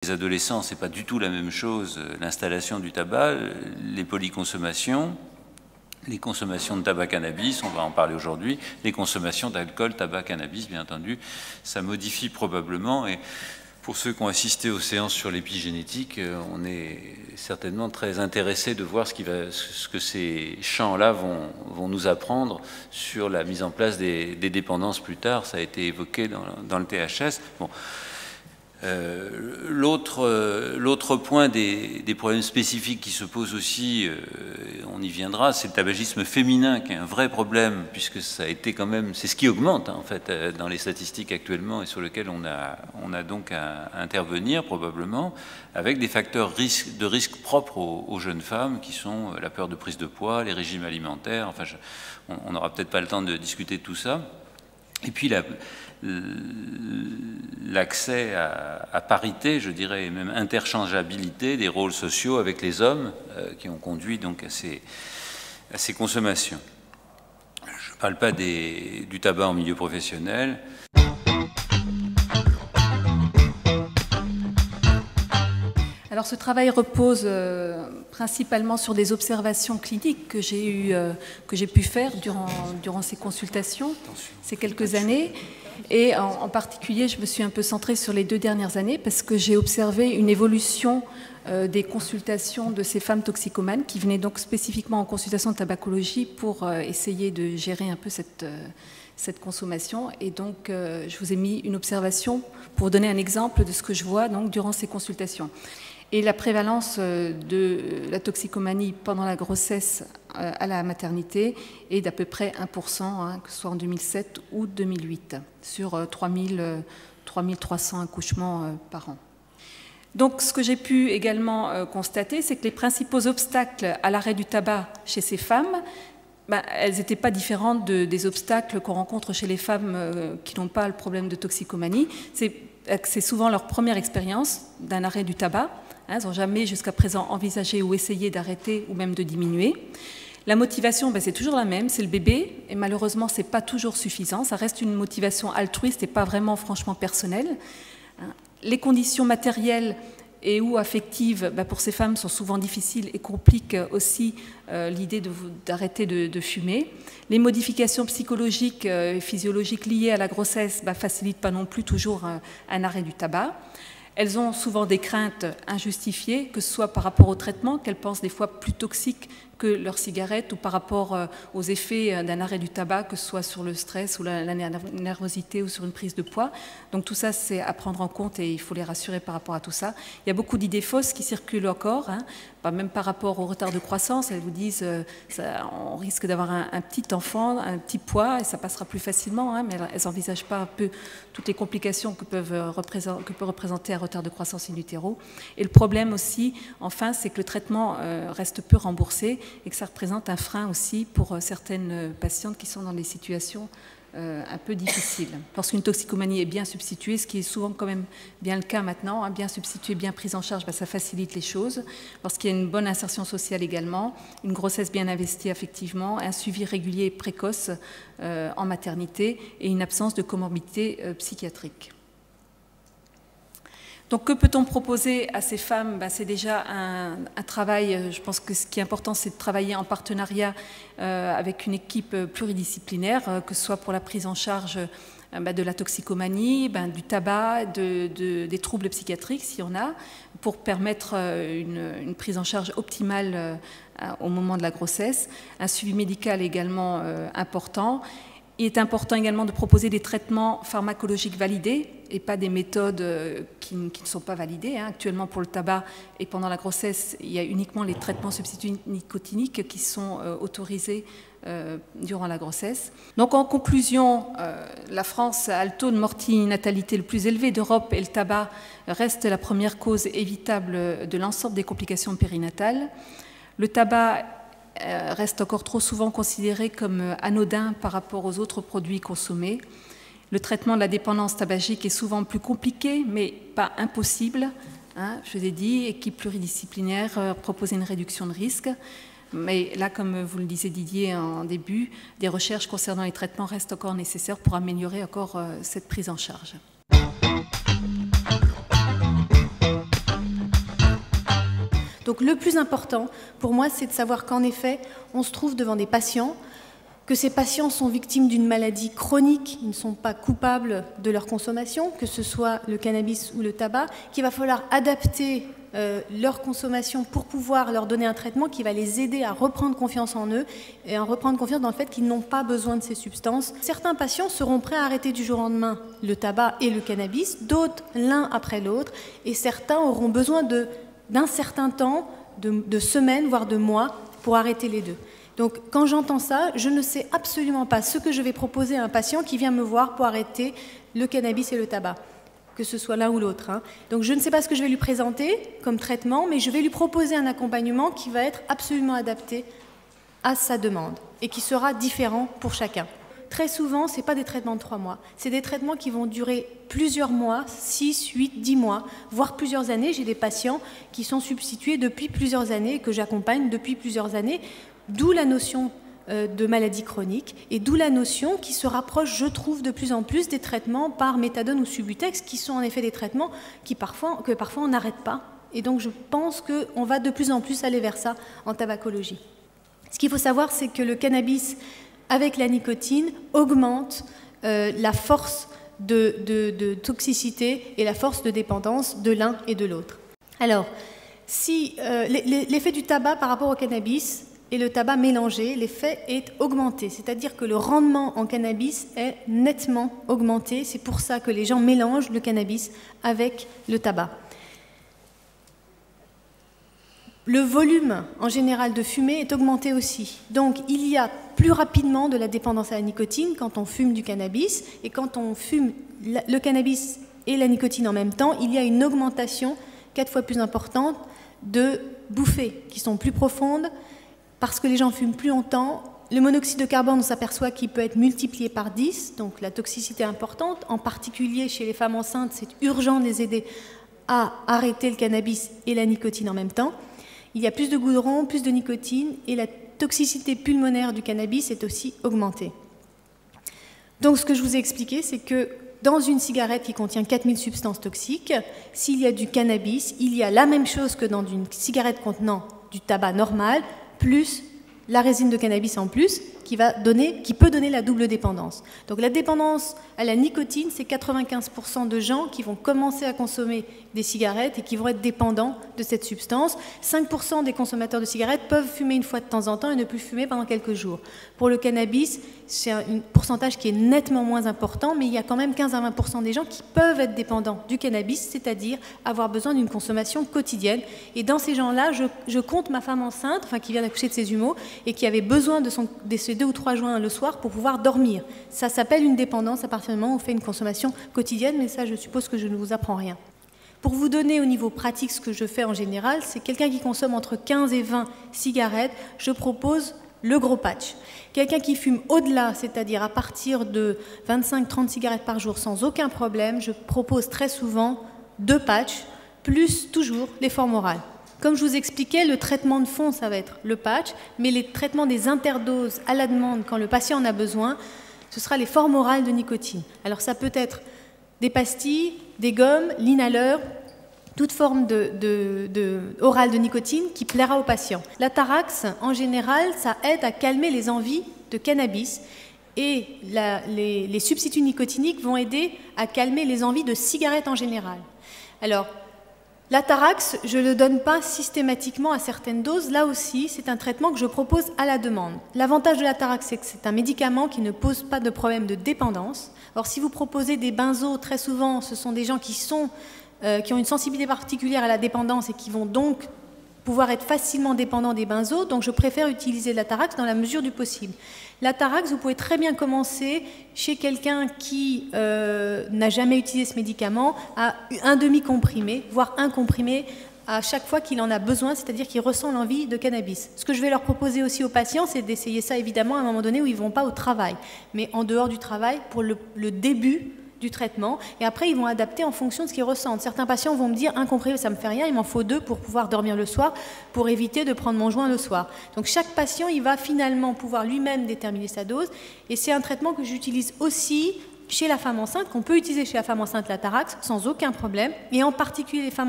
Les adolescents, c'est pas du tout la même chose, l'installation du tabac, les polyconsommations, les consommations de tabac cannabis, on va en parler aujourd'hui, les consommations d'alcool, tabac, cannabis, bien entendu, ça modifie probablement. Et pour ceux qui ont assisté aux séances sur l'épigénétique, on est certainement très intéressé de voir ce que ces champs-là vont nous apprendre sur la mise en place des dépendances plus tard. Ça a été évoqué dans le THS. Bon. L'autre point des problèmes spécifiques qui se posent aussi, on y viendra, c'est le tabagisme féminin qui est un vrai problème, puisque ça a été quand même, c'est ce qui augmente en fait dans les statistiques actuellement et sur lequel on a donc à intervenir probablement, avec des facteurs de risque propres aux jeunes femmes qui sont la peur de prise de poids, les régimes alimentaires, enfin on n'aura peut-être pas le temps de discuter de tout ça. Et puis l'accès à parité, je dirais, et même interchangeabilité des rôles sociaux avec les hommes qui ont conduit donc à ces consommations. Je ne parle pas du tabac en milieu professionnel. Alors ce travail repose principalement sur des observations cliniques que j'ai pu faire durant ces consultations, ces quelques années. Et en particulier, je me suis un peu centrée sur les 2 dernières années parce que j'ai observé une évolution des consultations de ces femmes toxicomanes qui venaient donc spécifiquement en consultation de tabacologie pour essayer de gérer un peu cette consommation. Et donc, je vous ai mis une observation pour donner un exemple de ce que je vois donc, durant ces consultations. Et la prévalence de la toxicomanie pendant la grossesse à la maternité est d'à peu près 1%, hein, que ce soit en 2007 ou 2008, sur 3300 accouchements par an. Donc, ce que j'ai pu également constater, c'est que les principaux obstacles à l'arrêt du tabac chez ces femmes, elles n'étaient pas différentes des obstacles qu'on rencontre chez les femmes qui n'ont pas le problème de toxicomanie. C'est souvent leur première expérience d'un arrêt du tabac. Elles n'ont jamais jusqu'à présent envisagé ou essayé d'arrêter ou même de diminuer. La motivation, c'est toujours la même, c'est le bébé, et malheureusement, ce n'est pas toujours suffisant. Ça reste une motivation altruiste et pas vraiment franchement personnelle. Les conditions matérielles et ou affectives pour ces femmes sont souvent difficiles et compliquent aussi l'idée d'arrêter de fumer. Les modifications psychologiques et physiologiques liées à la grossesse facilitent pas non plus toujours un arrêt du tabac. Elles ont souvent des craintes injustifiées, que ce soit par rapport au traitement, qu'elles pensent des fois plus toxiques que leurs cigarettes, ou par rapport aux effets d'un arrêt du tabac, que ce soit sur le stress ou la nervosité ou sur une prise de poids. Donc tout ça, c'est à prendre en compte et il faut les rassurer par rapport à tout ça. Il y a beaucoup d'idées fausses qui circulent encore, hein, même par rapport au retard de croissance. Elles vous disent on risque d'avoir un petit enfant, un petit poids, et ça passera plus facilement, hein, mais elles n'envisagent pas un peu toutes les complications que peut représenter un retard de croissance in utero. Et le problème aussi, enfin, c'est que le traitement reste peu remboursé et que ça représente un frein aussi pour certaines patientes qui sont dans des situations un peu difficiles. Lorsqu'une toxicomanie est bien substituée, ce qui est souvent quand même bien le cas maintenant, hein, bien substituée, bien prise en charge, ça facilite les choses. Lorsqu'il y a une bonne insertion sociale également, une grossesse bien investie affectivement, un suivi régulier et précoce en maternité et une absence de comorbidité psychiatrique. Donc, que peut-on proposer à ces femmes? C'est déjà un travail, je pense que ce qui est important, c'est de travailler en partenariat avec une équipe pluridisciplinaire, que ce soit pour la prise en charge de la toxicomanie, du tabac, des troubles psychiatriques, s'il y en a, pour permettre une prise en charge optimale au moment de la grossesse, un suivi médical également important. Il est important également de proposer des traitements pharmacologiques validés et pas des méthodes qui ne sont pas validées. Actuellement, pour le tabac et pendant la grossesse, il y a uniquement les traitements substituts nicotiniques qui sont autorisés durant la grossesse. Donc, en conclusion, la France a le taux de mortinatalité le plus élevé d'Europe et le tabac reste la première cause évitable de l'ensemble des complications périnatales. Le tabac reste encore trop souvent considéré comme anodin par rapport aux autres produits consommés. Le traitement de la dépendance tabagique est souvent plus compliqué, mais pas impossible. Je vous ai dit, équipe pluridisciplinaire, proposer une réduction de risque. Mais là, comme vous le disiez Didier en début, des recherches concernant les traitements restent encore nécessaires pour améliorer encore cette prise en charge. Donc le plus important pour moi, c'est de savoir qu'en effet, on se trouve devant des patients, que ces patients sont victimes d'une maladie chronique, ils ne sont pas coupables de leur consommation, que ce soit le cannabis ou le tabac, qu'il va falloir adapter leur consommation pour pouvoir leur donner un traitement qui va les aider à reprendre confiance en eux et à reprendre confiance dans le fait qu'ils n'ont pas besoin de ces substances. Certains patients seront prêts à arrêter du jour au lendemain le tabac et le cannabis, d'autres l'un après l'autre, et certains auront besoin d'un certain temps, de semaines, voire de mois, pour arrêter les deux. Donc quand j'entends ça, je ne sais absolument pas ce que je vais proposer à un patient qui vient me voir pour arrêter le cannabis et le tabac, que ce soit l'un ou l'autre. Donc je ne sais pas ce que je vais lui présenter comme traitement, mais je vais lui proposer un accompagnement qui va être absolument adapté à sa demande et qui sera différent pour chacun. Très souvent, ce n'est pas des traitements de 3 mois, c'est des traitements qui vont durer plusieurs mois, 6, 8, 10 mois, voire plusieurs années. J'ai des patients qui sont substitués depuis plusieurs années, que j'accompagne depuis plusieurs années, d'où la notion de maladie chronique et d'où la notion qui se rapproche, je trouve, de plus en plus des traitements par méthadone ou Subutex, qui sont en effet des traitements que parfois on n'arrête pas. Et donc je pense qu'on va de plus en plus aller vers ça en tabacologie. Ce qu'il faut savoir, c'est que le cannabis avec la nicotine augmente la force de toxicité et la force de dépendance de l'un et de l'autre. Alors, si l'effet du tabac par rapport au cannabis et le tabac mélangé, l'effet est augmenté. C'est-à-dire que le rendement en cannabis est nettement augmenté. C'est pour ça que les gens mélangent le cannabis avec le tabac. Le volume en général de fumée est augmenté aussi. Donc il y a plus rapidement de la dépendance à la nicotine quand on fume du cannabis. Et quand on fume le cannabis et la nicotine en même temps, il y a une augmentation 4 fois plus importante de bouffées qui sont plus profondes, parce que les gens fument plus longtemps. Le monoxyde de carbone, on s'aperçoit qu'il peut être multiplié par 10, donc la toxicité est importante. En particulier chez les femmes enceintes, c'est urgent de les aider à arrêter le cannabis et la nicotine en même temps. Il y a plus de goudron, plus de nicotine, et la toxicité pulmonaire du cannabis est aussi augmentée. Donc ce que je vous ai expliqué, c'est que dans une cigarette qui contient 4000 substances toxiques, s'il y a du cannabis, il y a la même chose que dans une cigarette contenant du tabac normal, plus la résine de cannabis en plus, qui peut donner la double dépendance. Donc la dépendance à la nicotine, c'est 95% de gens qui vont commencer à consommer des cigarettes et qui vont être dépendants de cette substance. 5% des consommateurs de cigarettes peuvent fumer une fois de temps en temps et ne plus fumer pendant quelques jours. Pour le cannabis, c'est un pourcentage qui est nettement moins important, mais il y a quand même 15 à 20% des gens qui peuvent être dépendants du cannabis, c'est-à-dire avoir besoin d'une consommation quotidienne. Et dans ces gens-là, je compte ma femme enceinte, qui vient d'accoucher de ses jumeaux, et qui avait besoin de ses 2 ou 3 joints le soir pour pouvoir dormir. Ça s'appelle une dépendance à partir du moment où on fait une consommation quotidienne, mais ça, je suppose que je ne vous apprends rien. Pour vous donner au niveau pratique ce que je fais en général, c'est quelqu'un qui consomme entre 15 et 20 cigarettes, je propose le gros patch. Quelqu'un qui fume au-delà, c'est-à-dire à partir de 25-30 cigarettes par jour sans aucun problème, je propose très souvent 2 patchs, plus toujours les formes orales. Comme je vous expliquais, le traitement de fond, ça va être le patch, mais les traitements des interdoses à la demande, quand le patient en a besoin, ce sera les formes orales de nicotine. Alors ça peut être des pastilles, des gommes, l'inhaleur, toute forme orale de nicotine qui plaira au patient. L'Atarax, en général, ça aide à calmer les envies de cannabis et les substituts nicotiniques vont aider à calmer les envies de cigarettes en général. Alors, l'Atarax, je ne le donne pas systématiquement à certaines doses. Là aussi, c'est un traitement que je propose à la demande. L'avantage de l'Atarax, c'est que c'est un médicament qui ne pose pas de problème de dépendance. Or, si vous proposez des benzos, très souvent, ce sont des gens qui ont une sensibilité particulière à la dépendance et qui vont donc pouvoir être facilement dépendants des benzos. Donc, je préfère utiliser l'Atarax dans la mesure du possible. L'Atarax, vous pouvez très bien commencer chez quelqu'un qui n'a jamais utilisé ce médicament à un demi-comprimé, voire un comprimé à chaque fois qu'il en a besoin, c'est-à-dire qu'il ressent l'envie de cannabis. Ce que je vais leur proposer aussi aux patients, c'est d'essayer ça évidemment à un moment donné où ils ne vont pas au travail, mais en dehors du travail pour le début du traitement, et après ils vont adapter en fonction de ce qu'ils ressentent. Certains patients vont me dire un comprimé ça me fait rien, il m'en faut 2 pour pouvoir dormir le soir, pour éviter de prendre mon joint le soir. Donc chaque patient il va finalement pouvoir lui-même déterminer sa dose, et c'est un traitement que j'utilise aussi chez la femme enceinte, qu'on peut utiliser chez la femme enceinte l'Atarax sans aucun problème, et en particulier les femmes